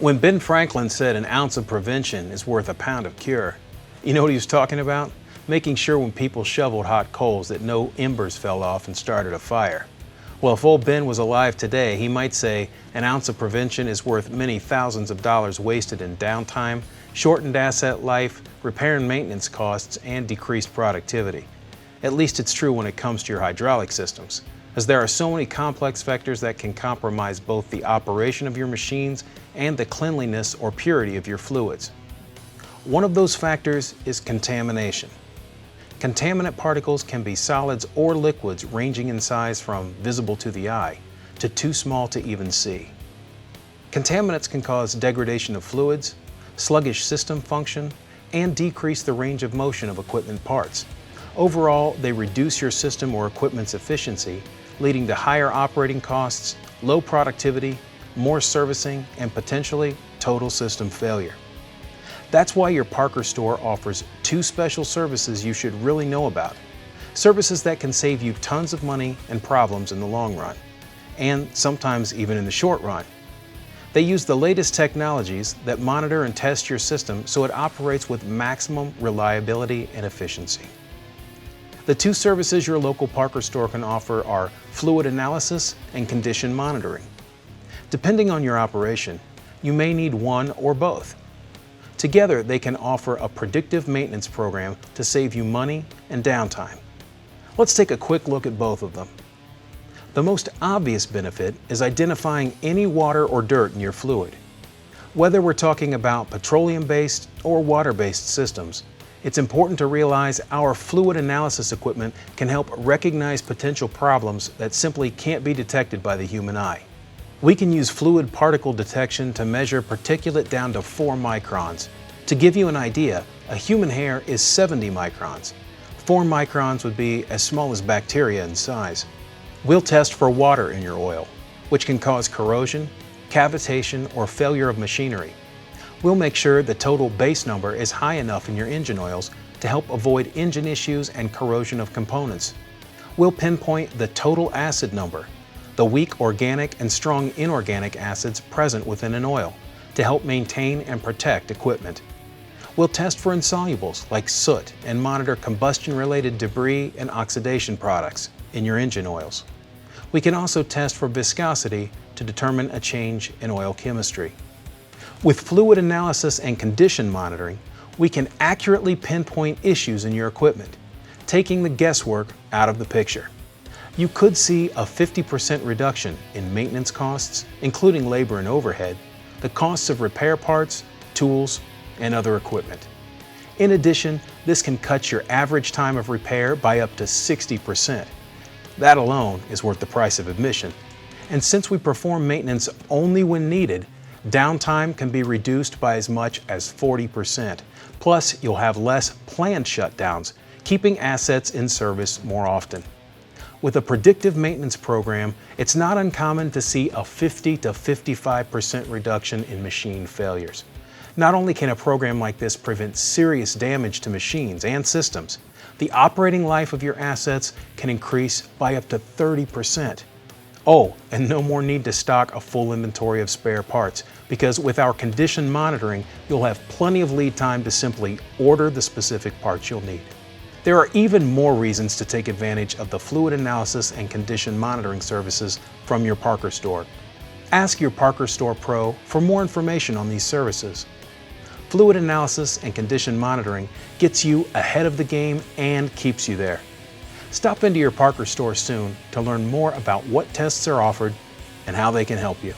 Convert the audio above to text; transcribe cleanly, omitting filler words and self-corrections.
When Ben Franklin said an ounce of prevention is worth a pound of cure, you know what he was talking about? Making sure when people shoveled hot coals that no embers fell off and started a fire. Well, if old Ben was alive today, he might say an ounce of prevention is worth many thousands of dollars wasted in downtime, shortened asset life, repair and maintenance costs, and decreased productivity. At least it's true when it comes to your hydraulic systems, as there are so many complex factors that can compromise both the operation of your machines and the cleanliness or purity of your fluids. One of those factors is contamination. Contaminant particles can be solids or liquids ranging in size from visible to the eye to too small to even see. Contaminants can cause degradation of fluids, sluggish system function, and decrease the range of motion of equipment parts. Overall, they reduce your system or equipment's efficiency, leading to higher operating costs, low productivity, more servicing, and potentially total system failure. That's why your Parker store offers two special services you should really know about. Services that can save you tons of money and problems in the long run, and sometimes even in the short run. They use the latest technologies that monitor and test your system so it operates with maximum reliability and efficiency. The two services your local Parker store can offer are fluid analysis and condition monitoring. Depending on your operation, you may need one or both. Together, they can offer a predictive maintenance program to save you money and downtime. Let's take a quick look at both of them. The most obvious benefit is identifying any water or dirt in your fluid. Whether we're talking about petroleum-based or water-based systems, it's important to realize our fluid analysis equipment can help recognize potential problems that simply can't be detected by the human eye. We can use fluid particle detection to measure particulate down to 4 microns. To give you an idea, a human hair is 70 microns. 4 microns would be as small as bacteria in size. We'll test for water in your oil, which can cause corrosion, cavitation, or failure of machinery. We'll make sure the total base number is high enough in your engine oils to help avoid engine issues and corrosion of components. We'll pinpoint the total acid number, the weak organic and strong inorganic acids present within an oil, to help maintain and protect equipment. We'll test for insolubles like soot and monitor combustion-related debris and oxidation products in your engine oils. We can also test for viscosity to determine a change in oil chemistry. With fluid analysis and condition monitoring, we can accurately pinpoint issues in your equipment, taking the guesswork out of the picture. You could see a 50% reduction in maintenance costs, including labor and overhead, the costs of repair parts, tools, and other equipment. In addition, this can cut your average time of repair by up to 60%. That alone is worth the price of admission. And since we perform maintenance only when needed, downtime can be reduced by as much as 40%. Plus, you'll have less planned shutdowns, keeping assets in service more often. With a predictive maintenance program, it's not uncommon to see a 50 to 55% reduction in machine failures. Not only can a program like this prevent serious damage to machines and systems, the operating life of your assets can increase by up to 30%. Oh, and no more need to stock a full inventory of spare parts, because with our condition monitoring, you'll have plenty of lead time to simply order the specific parts you'll need. There are even more reasons to take advantage of the fluid analysis and condition monitoring services from your Parker store. Ask your Parker Store Pro for more information on these services. Fluid analysis and condition monitoring gets you ahead of the game and keeps you there. Stop into your Parker store soon to learn more about what tests are offered and how they can help you.